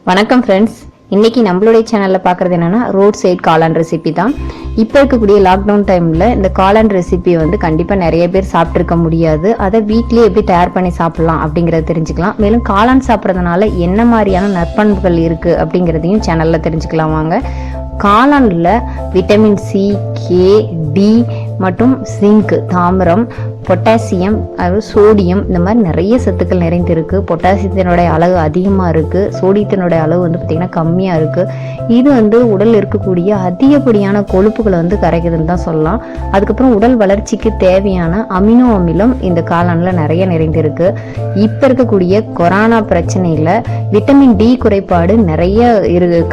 வணக்கம் ஃப்ரெண்ட்ஸ். இன்னைக்கு நம்மளுடைய சேனல்ல பார்க்குறது என்னன்னா ரோட் சைட் காளான் ரெசிபி தான். இப்போ இருக்கக்கூடிய லாக்டவுன் டைமில் இந்த காளான் ரெசிபியை வந்து கண்டிப்பாக நிறைய பேர் சாப்பிட்ருக்க முடியாது. அதை வீட்லேயே எப்படி தயார் பண்ணி சாப்பிட்லாம் அப்படிங்கிறத தெரிஞ்சுக்கலாம். மேலும் காளான் சாப்பிட்றதுனால என்ன மாதிரியான நற்பண்புகள் இருக்குது அப்படிங்கிறதையும் சேனலில் தெரிஞ்சுக்கலாம் வாங்க. காளானில் விட்டமின் சி, கே, டி மற்றும் ஜிங்க், தாமிரம், பொட்டாசியம், சோடியம், இந்த மாதிரி நிறைய சத்துக்கள் நிறைந்திருக்கு. பொட்டாசியத்தினுடைய அளவு அதிகமாக இருக்குது, சோடியத்தினுடைய அளவு வந்து பார்த்திங்கன்னா கம்மியாக இருக்குது. இது வந்து உடல் இருக்கக்கூடிய அதிகப்படியான கொழுப்புகளை வந்து கரைக்குதுன்னு தான் சொல்லலாம். அதுக்கப்புறம் உடல் வளர்ச்சிக்கு தேவையான அமினோ அமிலம் இந்த காளானில் நிறைய நிறைந்திருக்கு. இப்போ இருக்கக்கூடிய கொரோனா பிரச்சனையில் விட்டமின் டி குறைபாடு நிறைய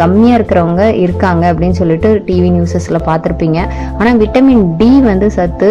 கம்மியாக இருக்கிறவங்க இருக்காங்க அப்படின்னு சொல்லிட்டு டிவி நியூஸஸில் பார்த்துருப்பீங்க. ஆனால் விட்டமின் டி வந்து சத்து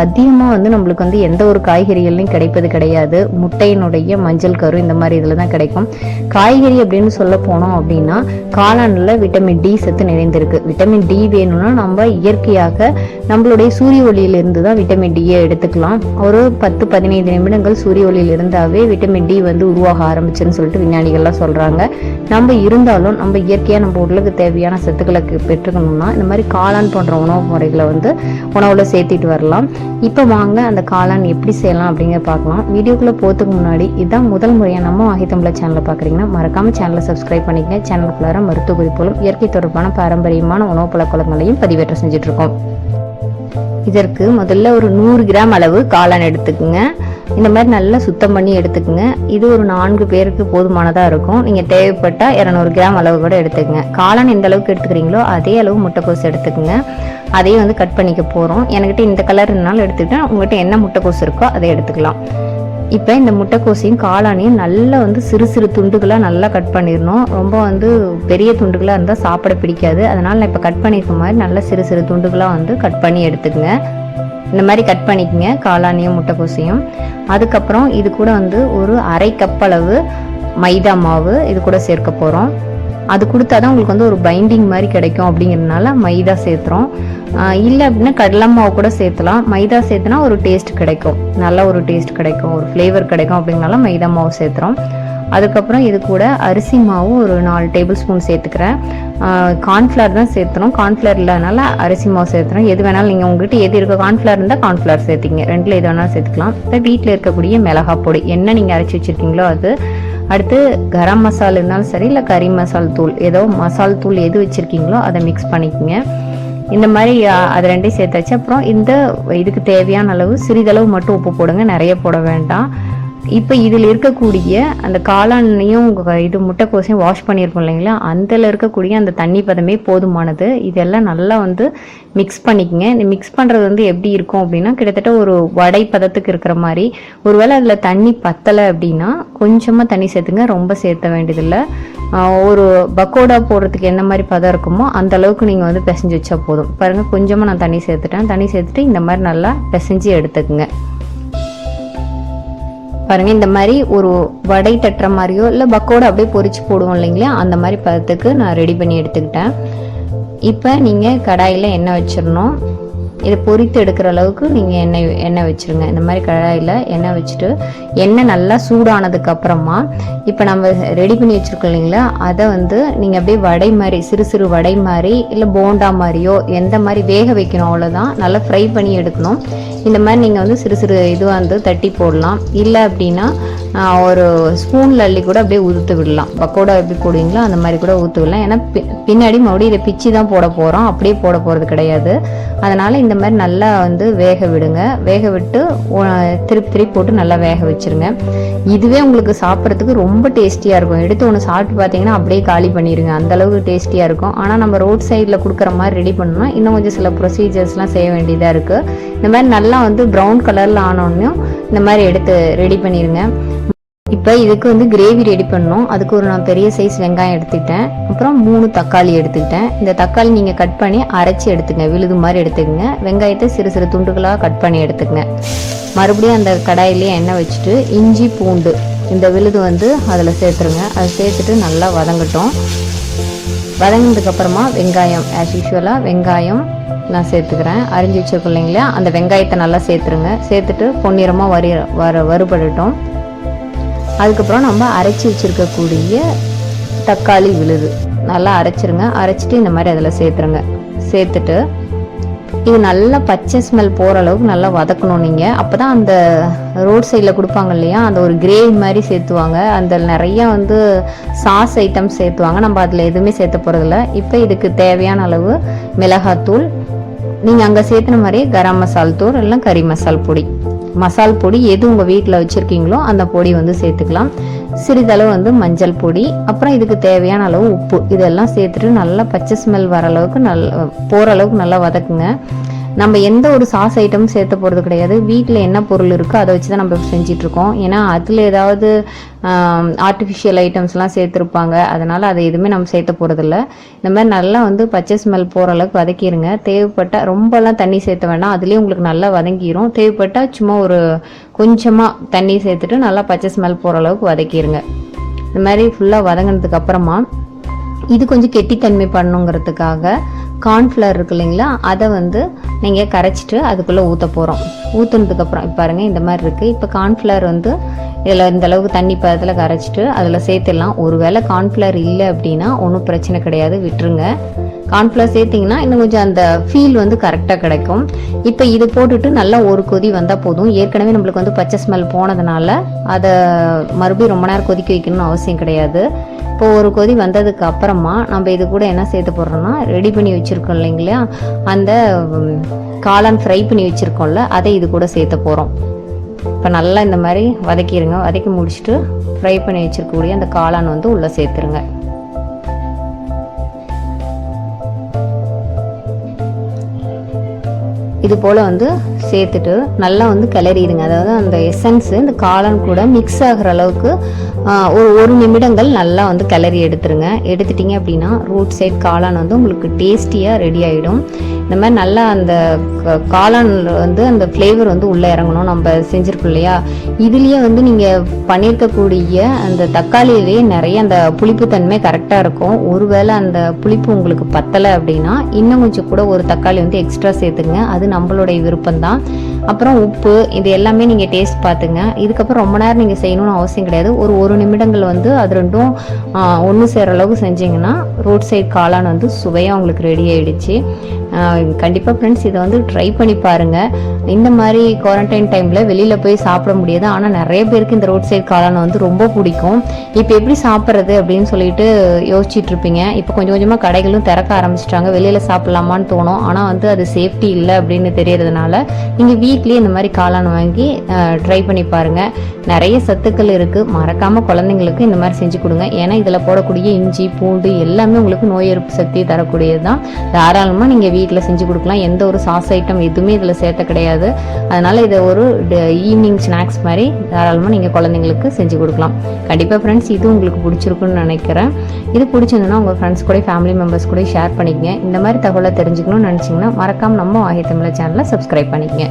அதிகமாக வந்து நம்மளுக்கு வந்து எந்த ஒரு காய்கறிகள்லையும் கிடைப்பது கிடையாது. முட்டையினுடைய மஞ்சள் கரு இந்த மாதிரி இதில் தான் கிடைக்கும். காய்கறி அப்படின்னு சொல்ல போனோம் அப்படின்னா காளானில் விட்டமின் டி சத்து நிறைந்திருக்கு. விட்டமின் டி வேணும்னா நம்ம இயற்கையாக நம்மளுடைய சூரிய ஒளியிலிருந்து தான் விட்டமின் டியை எடுத்துக்கலாம். ஒரு 10-15 நிமிடங்கள் சூரிய ஒளியில் இருந்தாவே விட்டமின் டி வந்து உருவாக ஆரம்பிச்சுன்னு சொல்லிட்டு விஞ்ஞானிகள்லாம் சொல்கிறாங்க. நம்ம இருந்தாலும் நம்ம இயற்கையாக நம்ம உடலுக்கு தேவையான சத்துக்களுக்கு பெற்றுக்கணும்னா இந்த மாதிரி காளான் போன்ற உணவு முறைகளை வந்து உணவுல சேர்த்திட்டு வரலாம். இப்போ வாங்க அந்த காளான் எப்படி செய்யலாம் அப்படிங்கிற பார்க்கலாம். வீடியோக்குள்ளே போகிறதுக்கு முன்னாடி இதுதான் முதல் முறையாக நம்ம வாகித்தமிழ் சேனலை பார்க்குறீங்கன்னா மறக்காம சேனலை சப்ஸ்கிரைப் பண்ணிக்கங்க. சேனலுக்குள்ளார மருத்துவ குறிப்புகளும் இயற்கை தொடர்பான பாரம்பரியமான உணவு பழக்கங்களையும் பதிவேற்றம் செஞ்சுட்டு இருக்கோம். இதற்கு முதல்ல ஒரு 100 கிராம் அளவு காளான் எடுத்துக்குங்க. இந்த மாதிரி நல்லா சுத்தம் பண்ணி எடுத்துக்குங்க. இது ஒரு 4 பேருக்கு போதுமானதாக இருக்கும். நீங்கள் தேவைப்பட்டால் 200 கிராம் அளவு கூட எடுத்துக்கங்க. காளான் எந்த அளவுக்கு எடுத்துக்கிறீங்களோ அதே அளவு முட்டைக்கோஸ் எடுத்துக்குங்க. அதையும் வந்து கட் பண்ணிக்க போகிறோம். என்கிட்ட இந்த கலர் இருந்தாலும் எடுத்துக்கிட்டேன். உங்கள்கிட்ட என்ன முட்டைக்கோஸ் இருக்கோ அதை எடுத்துக்கலாம். இப்போ இந்த முட்டைக்கோசையும் காளானையும் நல்லா வந்து சிறு சிறு துண்டுகளாக நல்லா கட் பண்ணிடணும். ரொம்ப வந்து பெரிய துண்டுகளாக இருந்தால் சாப்பிட பிடிக்காது. அதனால் நான் இப்போ கட் பண்ணியிருக்க மாதிரி நல்லா சிறு சிறு துண்டுகளாக வந்து கட் பண்ணி எடுத்துக்கங்க. இந்த மாதிரி கட் பண்ணிக்கங்க காளானையும் முட்டைக்கோசையும். அதுக்கப்புறம் இது கூட வந்து ஒரு 1/2 கப் அளவு மைதா மாவு இது கூட சேர்க்க போகிறோம். அது கொடுத்தா தான் உங்களுக்கு வந்து ஒரு பைண்டிங் மாதிரி கிடைக்கும். அப்படிங்கிறதுனால மைதா சேர்த்துறோம். இல்லை அப்படின்னா கடலை மாவு கூட சேர்த்துலாம். மைதா சேர்த்துனா ஒரு டேஸ்ட் கிடைக்கும், நல்ல ஒரு டேஸ்ட் கிடைக்கும், ஒரு ஃப்ளேவர் கிடைக்கும். அப்படிங்கனால மைதா மாவு சேர்த்துறோம். அதுக்கப்புறம் இது கூட அரிசி மாவு ஒரு 4 டேபிள் ஸ்பூன் சேர்த்துக்கிறேன். கார்ன்ஃப்ளவர் தான் சேர்த்துணும். கார்ன்ஃப்ளவர் இல்லாதனால அரிசி மாவு சேர்த்துறோம். எது வேணாலும் நீங்கள் உங்கள்கிட்ட எது இருக்க கார்ன்ஃப்ளவர் இருந்தால் கார்ன்ஃப்ளவர் சேர்த்திங்க. 2ல் எது வேணாலும் சேர்த்துக்கலாம். இப்போ வீட்டில் இருக்கக்கூடிய மிளகாய் பொடி என்ன நீங்கள் அரைச்சி வச்சுருக்கீங்களோ அது. அடுத்து கரம் மசாலா இருந்தாலும் சரி, இல்லை கறி மசால் தூள், ஏதோ மசால் தூள் எது வச்சுருக்கீங்களோ அதை மிக்ஸ் பண்ணிக்கோங்க. இந்த மாதிரி அது 2ஐயும் சேர்த்தாச்சு. அப்புறம் இந்த இதுக்கு தேவையான அளவு சிறிதளவு மட்டும் உப்பு போடுங்க, நிறைய போட வேண்டாம். இப்போ இதில் இருக்கக்கூடிய அந்த காளானையும் இது முட்டைக்கோசையும் வாஷ் பண்ணியிருக்கோம் இல்லைங்களா, அதில் இருக்கக்கூடிய அந்த தண்ணி பதமே போதுமானது. இதெல்லாம் நல்லா வந்து மிக்ஸ் பண்ணிக்கங்க. இந்த மிக்ஸ் பண்ணுறது வந்து எப்படி இருக்கும் அப்படின்னா கிட்டத்தட்ட ஒரு வடை பதத்துக்கு இருக்கிற மாதிரி. ஒருவேளை அதில் தண்ணி பத்தலை அப்படின்னா கொஞ்சமாக தண்ணி சேர்த்துங்க, ரொம்ப சேர்த்த வேண்டியதில்லை. ஒரு பக்கோடா போடுறதுக்கு என்ன மாதிரி பதம் இருக்குமோ அந்த அளவுக்கு நீங்கள் வந்து பிசைஞ்சு வச்சா போதும். பாருங்கள், கொஞ்சமாக நான் தண்ணி சேர்த்துட்டேன். தண்ணி சேர்த்துட்டு இந்த மாதிரி நல்லா பிசைஞ்சு எடுத்துக்குங்க. பாருங்கள், இந்த மாதிரி ஒரு வடை தட்டுற மாதிரியோ இல்லை பக்கோடா அப்படியே பொரிச்சு போடுவோம் இல்லைங்களா, அந்த மாதிரி பதத்துக்கு நான் ரெடி பண்ணி எடுத்துக்கிட்டேன். இப்போ நீங்கள் கடாயில் எண்ணெய் வச்சிடணும். இதை பொரித்து எடுக்கிற அளவுக்கு நீங்கள் எண்ணெய் வச்சுருங்க. இந்த மாதிரி கடாயில் எண்ணெய் வச்சுட்டு எண்ணெய் நல்லா சூடானதுக்கு அப்புறமா இப்போ நம்ம ரெடி பண்ணி வச்சுருக்கோம் இல்லைங்களா, அதை வந்து நீங்கள் அப்படியே வடை மாதிரி சிறு சிறு வடை மாதிரி இல்லை போண்டா மாதிரியோ எந்த மாதிரி வேக வைக்கணும், அவ்வளோதான். நல்லா ஃப்ரை பண்ணி எடுக்கணும். இந்த மாதிரி நீங்கள் வந்து சிறு சிறு இதுவாக வந்து தட்டி போடலாம். இல்லை அப்படின்னா ஒரு ஸ்பூனில் அள்ளி கூட அப்படியே ஊற்று விடலாம். பக்கோடா எப்படி போடுவீங்களோ அந்த மாதிரி கூட ஊற்று விடலாம். ஏன்னா பின்னாடி மறுபடியும் இதை பிச்சு தான் போட போகிறோம், அப்படியே போட போகிறது கிடையாது. அதனால் இந்த மாதிரி நல்லா வந்து வேக விடுங்க. வேக விட்டு திருப்பி போட்டு நல்லா வேக வச்சுருங்க. இதுவே உங்களுக்கு சாப்பிட்றதுக்கு ரொம்ப டேஸ்டியாக இருக்கும். எடுத்து ஒன்று சாப்பிட்டு பார்த்தீங்கன்னா அப்படியே காலி பண்ணிடுங்க, அந்தளவுக்கு டேஸ்டியாக இருக்கும். ஆனால் நம்ம ரோட் சைடில் கொடுக்குற மாதிரி ரெடி பண்ணோம்னா இன்னும் கொஞ்சம் சில ப்ரொசீஜர்ஸ்லாம் செய்ய வேண்டியதாக இருக்குது. இந்த மாதிரி நல்லா வந்து ப்ரௌன் கலரில் ஆனோடனையும் இந்த மாதிரி எடுத்து ரெடி பண்ணிடுங்க. இப்போ இதுக்கு வந்து கிரேவி ரெடி பண்ணோம். அதுக்கு ஒரு நான் பெரிய சைஸ் வெங்காயம் எடுத்துக்கிட்டேன். அப்புறம் 3 தக்காளி எடுத்துக்கிட்டேன். இந்த தக்காளி நீங்கள் கட் பண்ணி அரைச்சி எடுத்துங்க, விழுது மாதிரி எடுத்துக்கங்க. வெங்காயத்தை சிறு சிறு துண்டுகளாக கட் பண்ணி எடுத்துக்கங்க. மறுபடியும் அந்த கடாயிலே எண்ணெய் வச்சுட்டு இஞ்சி பூண்டு இந்த விழுது வந்து அதில் சேர்த்துருங்க. அதை சேர்த்துட்டு நல்லா வதங்கட்டும். வதங்கினதுக்கப்புறமா வெங்காயம் ஆஸ் யூஷுவலாக வெங்காயம் நான் சேர்த்துக்கிறேன். அரிஞ்சு வச்சுருக்கோம் இல்லைங்களா, அந்த வெங்காயத்தை நல்லா சேர்த்துருங்க. சேர்த்துட்டு பொன்னிறமாக வறுபடட்டும். அதுக்கப்புறம் நம்ம அரைச்சி வச்சுருக்கக்கூடிய தக்காளி விழுது நல்லா அரைச்சிருங்க. அரைச்சிட்டு இந்த மாதிரி அதில் சேர்த்துருங்க. சேர்த்துட்டு இது நல்லா பச்சை ஸ்மெல் போகிற அளவுக்கு நல்லா வதக்கணும் நீங்கள். அப்போ தான் அந்த ரோட் சைடில் கொடுப்பாங்க இல்லையா, அந்த ஒரு கிரேவி மாதிரி சேர்த்துவாங்க. அந்த நிறையா வந்து சாஸ் ஐட்டம்ஸ் சேர்த்துவாங்க. நம்ம அதில் எதுவுமே சேர்த்த போகிறதில்ல. இப்போ இதுக்கு தேவையான அளவு மிளகாத்தூள், நீங்கள் அங்கே சேர்த்துன மாதிரியே கரம் மசால் தூள் இல்லை கறி மசால் பொடி, மசால் பொடி எது உங்கள் வீட்டில் வச்சுருக்கீங்களோ அந்த பொடி வந்து சேர்த்துக்கலாம். சிறிதளவு வந்து மஞ்சள் பொடி, அப்புறம் இதுக்கு தேவையான அளவு உப்பு, இதெல்லாம் சேர்த்துட்டு நல்லா பச்சை ஸ்மெல் வர அளவுக்கு போகிற அளவுக்கு நல்லா வதக்குங்க. நம்ம எந்த ஒரு சாஸ் ஐட்டமும் சேர்த்த போகிறது கிடையாது. வீட்டில் என்ன பொருள் இருக்கோ அதை வச்சு தான் நம்ம செஞ்சிட்ருக்கோம். ஏன்னா அதில் ஏதாவது ஆர்டிஃபிஷியல் ஐட்டம்ஸ்லாம் சேர்த்துருப்பாங்க. அதனால் அதை எதுவுமே நம்ம சேர்த்த போகிறதில்ல. இந்த மாதிரி நல்லா வந்து பச்சை ஸ்மெல் போகிற அளவுக்கு வதக்கிடுங்க. தேவைப்பட்டால் ரொம்பலாம் தண்ணி சேர்த்த வேண்டாம், அதுலேயே உங்களுக்கு நல்லா வதங்கிடும். தேவைப்பட்டால் சும்மா ஒரு கொஞ்சமாக தண்ணி சேர்த்துட்டு நல்லா பச்சை ஸ்மெல் போகிற அளவுக்கு வதக்கிடுங்க. இந்த மாதிரி ஃபுல்லாக வதங்கினதுக்கு அப்புறமா இது கொஞ்சம் கெட்டித்தன்மை பண்ணுங்கிறதுக்காக கார்ன்ஃப்ளவர் இருக்கு இல்லைங்களா, அதை வந்து நீங்கள் கரைச்சிட்டு அதுக்குள்ளே ஊற்ற போகிறோம். ஊற்றுனதுக்கப்புறம் இப்போ பாருங்கள் இந்த மாதிரி இருக்குது. இப்போ கார்ன்ஃப்ளவர் வந்து இதில் இந்த அளவுக்கு தண்ணி பதத்தில் கரைச்சிட்டு அதில் சேர்த்துடலாம். ஒருவேளை கார்ன்ஃப்ளவர் இல்லை அப்படின்னா ஒன்றும் பிரச்சனை கிடையாது, விட்டுருங்க. கார்ன்ஃப்ளவர் சேர்த்திங்கன்னா இன்னும் கொஞ்சம் அந்த ஃபீல் வந்து கரெக்டாக கிடைக்கும். இப்போ இது போட்டுட்டு நல்லா ஒரு கொதி வந்தால் போதும். ஏற்கனவே நம்மளுக்கு வந்து பச்சை ஸ்மெல் போனதுனால அதை மறுபடியும் ரொம்ப நேரம் கொதிக்க வைக்கணும்னு அவசியம் கிடையாது. இப்போ ஒரு கொதி வந்ததுக்கு அப்புறமா நம்ம இது கூட என்ன சேர்த்து போடுறோம்னா, ரெடி பண்ணி வச்சுருக்கோம் இல்லைங்களா, அந்த காளான் ஃப்ரை பண்ணி வச்சுருக்கோம்ல, அதை இது கூட சேர்த்த போகிறோம். இப்போ நல்லா இந்த மாதிரி வதக்கிடுங்க. வதக்கி முடிச்சுட்டு ஃப்ரை பண்ணி வச்சுருக்கக்கூடிய அந்த காளான் வந்து உள்ளே சேர்த்துருங்க. இது போல் வந்து சேர்த்துட்டு நல்லா வந்து கிளறிடுங்க. அதாவது அந்த எசன்ஸு இந்த காளான் கூட மிக்ஸ் ஆகிற அளவுக்கு ஒரு நிமிடங்கள் நல்லா வந்து கிளறி எடுத்துருங்க. எடுத்துட்டிங்க அப்படின்னா ரோட் சைட் காளான் வந்து உங்களுக்கு டேஸ்டியாக ரெடி ஆகிடும். இந்த மாதிரி நல்லா அந்த காளான் வந்து அந்த ஃப்ளேவர் வந்து உள்ளே இறங்கணும். நம்ம செஞ்சுருக்கோம் இல்லையா, இதுலேயே வந்து நீங்கள் பண்ணியிருக்கக்கூடிய அந்த தக்காளியிலேயே நிறைய அந்த புளிப்புத்தன்மை கரெக்டாக இருக்கும். ஒருவேளை அந்த புளிப்பு உங்களுக்கு பத்தலை அப்படின்னா இன்னும் கொஞ்சம் கூட ஒரு தக்காளி வந்து எக்ஸ்ட்ரா சேர்த்துங்க. அது நம்மளுடைய விருப்பம்தான். அப்புறம் உப்பு, இது எல்லாமே நீங்கள் டேஸ்ட் பார்த்துங்க. இதுக்கப்புறம் ரொம்ப நேரம் நீங்கள் செய்யணும்னு அவசியம் கிடையாது. ஒரு நிமிடங்கள் வந்து அது ரெண்டும் ஒன்று சேர அளவுக்கு செஞ்சிங்கன்னா ரோட் சைட் காளான் வந்து சுவையாக உங்களுக்கு ரெடி ஆகிடுச்சு. கண்டிப்பாக ஃப்ரெண்ட்ஸ் இதை வந்து ட்ரை பண்ணி பாருங்கள். இந்த மாதிரி குவாரண்டைன் டைமில் வெளியில் போய் சாப்பிட முடியாது, ஆனால் நிறைய பேருக்கு இந்த ரோட் சைட் காளான் வந்து ரொம்ப பிடிக்கும். இப்போ எப்படி சாப்பிட்றது அப்படின்னு சொல்லிட்டு யோசிச்சுட்டு இருப்பீங்க. இப்போ கொஞ்சம் கொஞ்சமாக கடைகளும் திறக்க ஆரம்பிச்சிட்டாங்க. வெளியில் சாப்பிட்லாமான்னு தோணும், ஆனால் வந்து அது சேஃப்டி இல்லை அப்படின்னு தெரியறதுனால நீங்கள் வீட்லேயே இந்த மாதிரி காளான் வாங்கி ட்ரை பண்ணி பாருங்கள். நிறைய சத்துக்கள் இருக்குது. மறக்காமல் குழந்தைங்களுக்கு இந்த மாதிரி செஞ்சு கொடுங்க. ஏன்னா இதில் போடக்கூடிய இஞ்சி பூண்டு எல்லாமே உங்களுக்கு நோய் எதிர்ப்பு சக்தி தரக்கூடியது தான். தாராளமாக நீங்கள் வீட்டில் செஞ்சு கொடுக்கலாம். எந்த ஒரு சாஸ் ஐட்டம் எதுவுமே இதில் சேர்த்த கிடையாது. அதனால் இதை ஒரு ஈவினிங் ஸ்நாக்ஸ் மாதிரி தாராளமாக நீங்கள் குழந்தைங்களுக்கு செஞ்சு கொடுக்கலாம். கண்டிப்பாக ஃப்ரெண்ட்ஸ் இது உங்களுக்கு பிடிச்சிருக்குன்னு நினைக்கிறேன். இது பிடிச்சிருந்ததுன்னா உங்கள் ஃப்ரெண்ட்ஸ் கூட ஃபேமிலி மெம்பர்ஸ் கூட ஷேர் பண்ணிக்கங்க. இந்த மாதிரி தகவலை தெரிஞ்சுக்கணும்னு நினச்சிங்கன்னா மறக்காமல் நம்ம வாகை தமிழ் சேனலை சப்ஸ்கிரைப் பண்ணிக்கங்க.